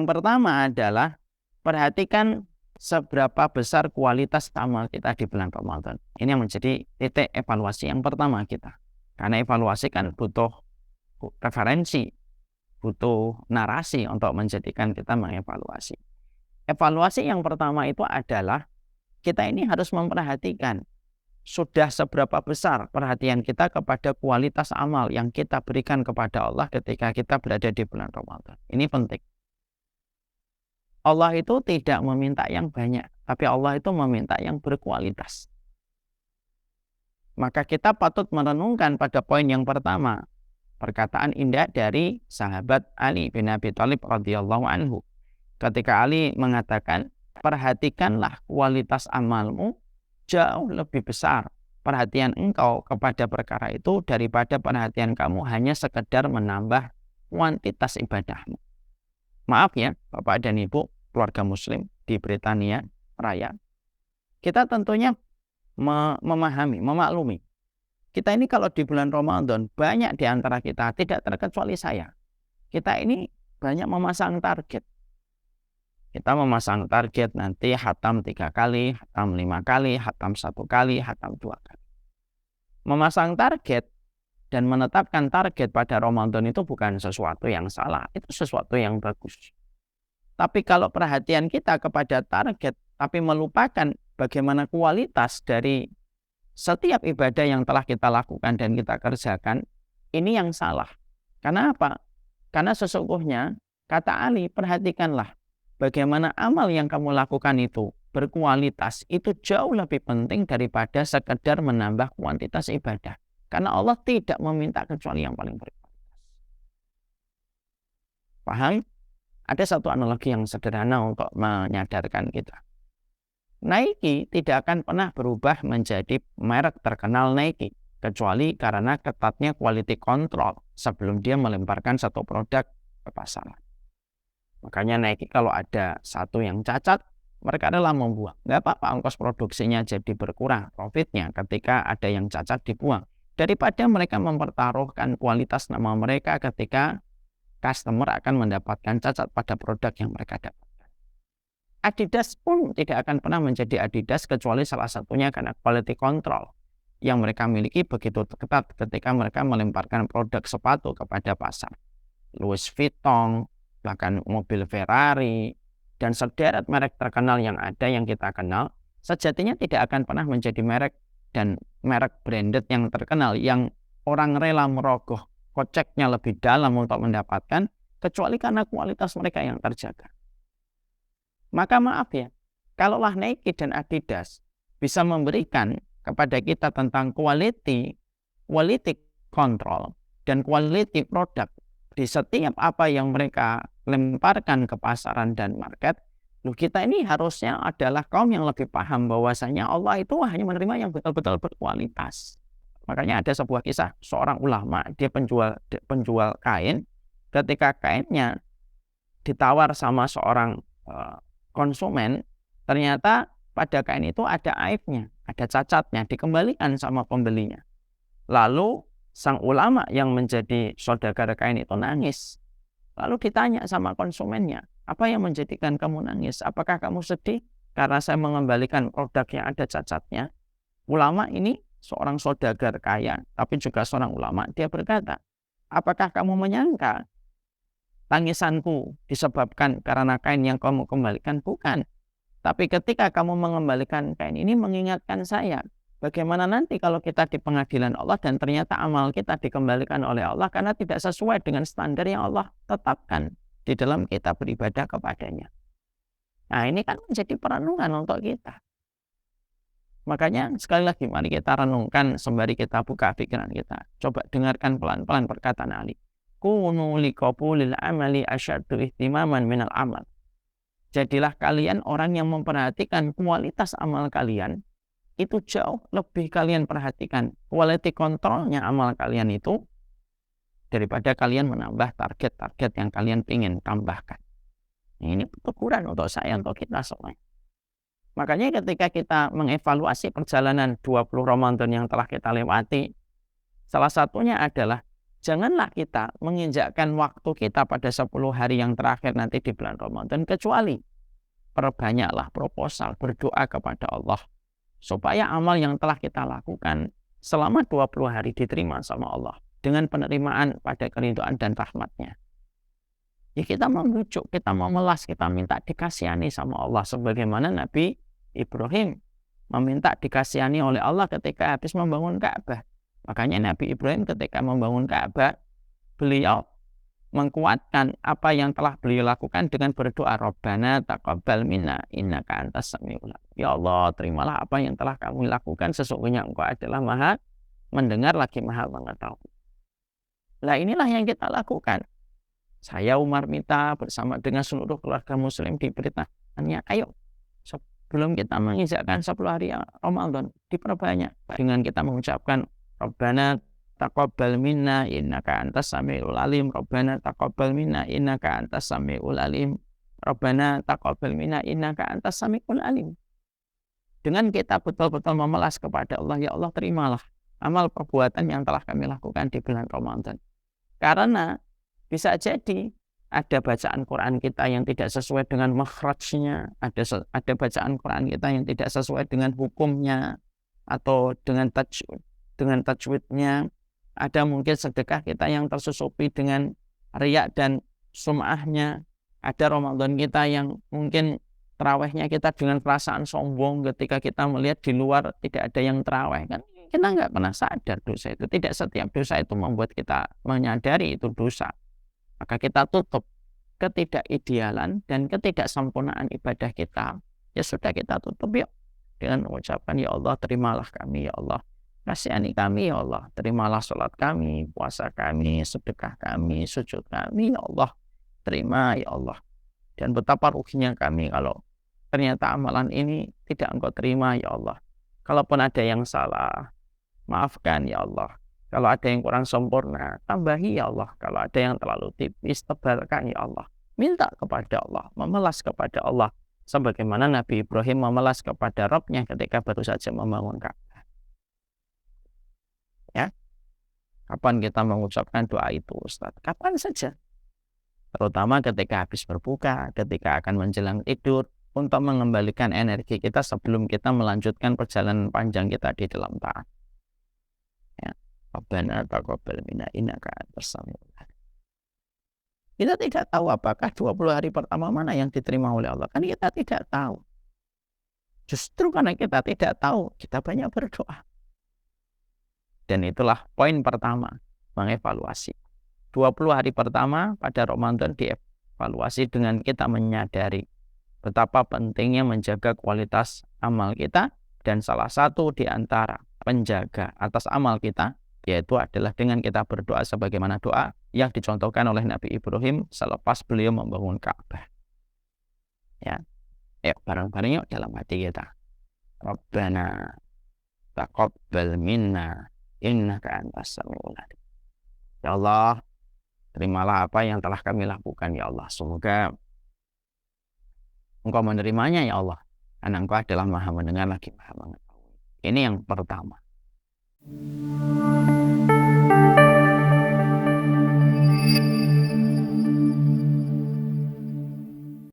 Yang pertama adalah perhatikan seberapa besar kualitas amal kita di bulan Ramadan. Ini yang menjadi titik evaluasi yang pertama kita. Karena evaluasi kan butuh referensi, butuh narasi untuk menjadikan kita mengevaluasi. Evaluasi yang pertama itu adalah kita ini harus memperhatikan sudah seberapa besar perhatian kita kepada kualitas amal yang kita berikan kepada Allah ketika kita berada di bulan Ramadan. Ini penting. Allah itu tidak meminta yang banyak, tapi Allah itu meminta yang berkualitas. Maka kita patut merenungkan pada poin yang pertama, perkataan indah dari sahabat Ali bin Abi Thalib radhiyallahu anhu. Ketika Ali mengatakan, perhatikanlah kualitas amalmu, jauh lebih besar perhatian engkau kepada perkara itu daripada perhatian kamu hanya sekedar menambah kuantitas ibadahmu. Maaf ya, Bapak dan Ibu, keluarga Muslim di Britania Raya. Kita tentunya memahami, memaklumi. Kita ini kalau di bulan Ramadan, banyak di antara kita, tidak terkecuali saya. Kita ini banyak memasang target. Kita memasang target nanti hatam 3 kali, hatam 5 kali, hatam 1 kali, hatam 2 kali. Memasang target dan menetapkan target pada Ramadan itu bukan sesuatu yang salah, itu sesuatu yang bagus. Tapi kalau perhatian kita kepada target, tapi melupakan bagaimana kualitas dari setiap ibadah yang telah kita lakukan dan kita kerjakan, ini yang salah. Karena apa? Karena sesungguhnya, kata Ali, perhatikanlah bagaimana amal yang kamu lakukan itu berkualitas, itu jauh lebih penting daripada sekedar menambah kuantitas ibadah. Karena Allah tidak meminta kecuali yang paling berkualitas. Paham? Ada satu analogi yang sederhana untuk menyadarkan kita. Nike tidak akan pernah berubah menjadi merek terkenal Nike, kecuali karena ketatnya quality control sebelum dia melemparkan satu produk ke pasaran. Makanya Nike kalau ada satu yang cacat, mereka rela membuang. Nggak apa-apa ongkos produksinya jadi berkurang, profitnya ketika ada yang cacat dibuang. Daripada mereka mempertaruhkan kualitas nama mereka ketika customer akan mendapatkan cacat pada produk yang mereka dapatkan. Adidas pun tidak akan pernah menjadi Adidas kecuali salah satunya karena quality control yang mereka miliki begitu ketat ketika mereka melemparkan produk sepatu kepada pasar. Louis Vuitton, bahkan mobil Ferrari, dan sederet merek terkenal yang ada yang kita kenal, sejatinya tidak akan pernah menjadi merek dan merek branded yang terkenal yang orang rela merogoh koceknya lebih dalam untuk mendapatkan, kecuali karena kualitas mereka yang terjaga. Maka maaf ya, kalaulah Nike dan Adidas bisa memberikan kepada kita tentang quality control dan quality product di setiap apa yang mereka lemparkan ke pasaran dan market, kita ini harusnya adalah kaum yang lebih paham bahwasanya Allah itu hanya menerima yang betul-betul berkualitas. Makanya ada sebuah kisah seorang ulama, dia penjual kain, ketika kainnya ditawar sama seorang konsumen, ternyata pada kain itu ada aibnya, ada cacatnya, dikembalikan sama pembelinya. Lalu sang ulama yang menjadi saudagar kain itu nangis. Lalu ditanya sama konsumennya, apa yang menjadikan kamu nangis? Apakah kamu sedih karena saya mengembalikan produk yang ada cacatnya? Ulama ini seorang saudagar kaya, tapi juga seorang ulama. Dia berkata, apakah kamu menyangka tangisanku disebabkan karena kain yang kamu kembalikan? Bukan. Tapi ketika kamu mengembalikan kain ini mengingatkan saya, bagaimana nanti kalau kita di pengadilan Allah dan ternyata amal kita dikembalikan oleh Allah karena tidak sesuai dengan standar yang Allah tetapkan di dalam kita beribadah kepadanya. Nah, ini kan menjadi perenungan untuk kita. Makanya sekali lagi mari kita renungkan sembari kita buka pikiran kita. Coba dengarkan pelan-pelan perkataan Ali. Kunu liqabulil amali asyaddu ihtimaman minal amal. Jadilah kalian orang yang memperhatikan kualitas amal kalian. Itu jauh lebih kalian perhatikan quality controlnya amal kalian itu daripada kalian menambah target-target yang kalian ingin tambahkan. Ini teguran untuk saya, untuk kita semua. Makanya ketika kita mengevaluasi perjalanan 20 Ramadan yang telah kita lewati, salah satunya adalah Janganlah kita menginjakkan waktu kita pada 10 hari yang terakhir nanti di bulan Ramadan, kecuali perbanyaklah proposal, berdoa kepada Allah supaya amal yang telah kita lakukan selama 20 hari diterima sama Allah dengan penerimaan pada keridhaan dan rahmatnya. Ya kita membujuk, kita memelas, kita minta dikasihani sama Allah sebagaimana Nabi Ibrahim meminta dikasihani oleh Allah ketika habis membangun Ka'bah. Makanya Nabi Ibrahim ketika membangun Ka'bah, beliau mengkuatkan apa yang telah beliau lakukan dengan berdoa, Rabbana taqabbal minna innaka antas samiul alim. Ya Allah, terimalah apa yang telah kami lakukan, sesungguhnya Engkau adalah Maha mendengar lagi Maha mengetahui. Nah, inilah yang kita lakukan. Saya Umar Mita bersama dengan seluruh keluarga muslim diberitakannya, ayo sebelum kita menginjakkan 10 hari Ramadan, diperbanyak dengan kita mengucapkan Rabbana taqabbal minna innaka antas samiul alim, Rabbana taqabbal minna innaka antas samiul alim, Rabbana taqabbal minna innaka antas samiul alim. Dengan kita betul-betul memelas kepada Allah, ya Allah terimalah amal perbuatan yang telah kami lakukan di bulan Ramadan. Karena bisa jadi ada bacaan Quran kita yang tidak sesuai dengan makhrajnya, ada bacaan Quran kita yang tidak sesuai dengan hukumnya atau dengan tajwidnya, ada mungkin sedekah kita yang tersusupi dengan riak dan sum'ahnya, ada Ramadan kita yang mungkin terawihnya kita dengan perasaan sombong ketika kita melihat di luar tidak ada yang terawih, kan kita nggak pernah sadar dosa itu. Tidak setiap dosa itu membuat kita menyadari itu dosa. Maka kita tutup ketidakidealan dan ketidaksempurnaan ibadah kita. Ya sudah, kita tutup yuk dengan mengucapkan, ya Allah terimalah kami, ya Allah kasihani kami, ya Allah terimalah sholat kami, puasa kami, sedekah kami, sujud kami, ya Allah terima, ya Allah. Dan betapa ruginya kami kalau ternyata amalan ini tidak Engkau terima, ya Allah. Kalaupun ada yang salah, maafkan, ya Allah. Kalau ada yang kurang sempurna, tambahi, ya Allah. Kalau ada yang terlalu tipis, tebalkan, ya Allah. Minta kepada Allah, memelas kepada Allah, sebagaimana Nabi Ibrahim memelas kepada Rabb-nya ketika baru saja membangun Ka'bah. Ya, kapan kita mengucapkan doa itu, Ustaz? Kapan saja. Terutama ketika habis berbuka, ketika akan menjelang tidur, untuk mengembalikan energi kita sebelum kita melanjutkan perjalanan panjang kita di dalam taat. Ya, Rabbana taqabbal minna innaka antas samiul alim. Kita tidak tahu apakah 20 hari pertama mana yang diterima oleh Allah. Kan kita tidak tahu. Justru karena kita tidak tahu, kita banyak berdoa. Dan itulah poin pertama, mengevaluasi. 20 hari pertama pada Ramadan dievaluasi dengan kita menyadari betapa pentingnya menjaga kualitas amal kita. Dan salah satu di antara penjaga atas amal kita, yaitu adalah dengan kita berdoa sebagaimana doa yang dicontohkan oleh Nabi Ibrahim selepas beliau membangun Ka'bah. Ya, yuk bareng-bareng yuk dalam hati kita. Rabbana taqabbal minna innaka antas samiul alim. Ya Allah, terimalah apa yang telah kami lakukan, ya Allah. Semoga Engkau menerimanya, ya Allah. Karena Engkau adalah Maha mendengar lagi Maha mengetahui. Ini yang pertama.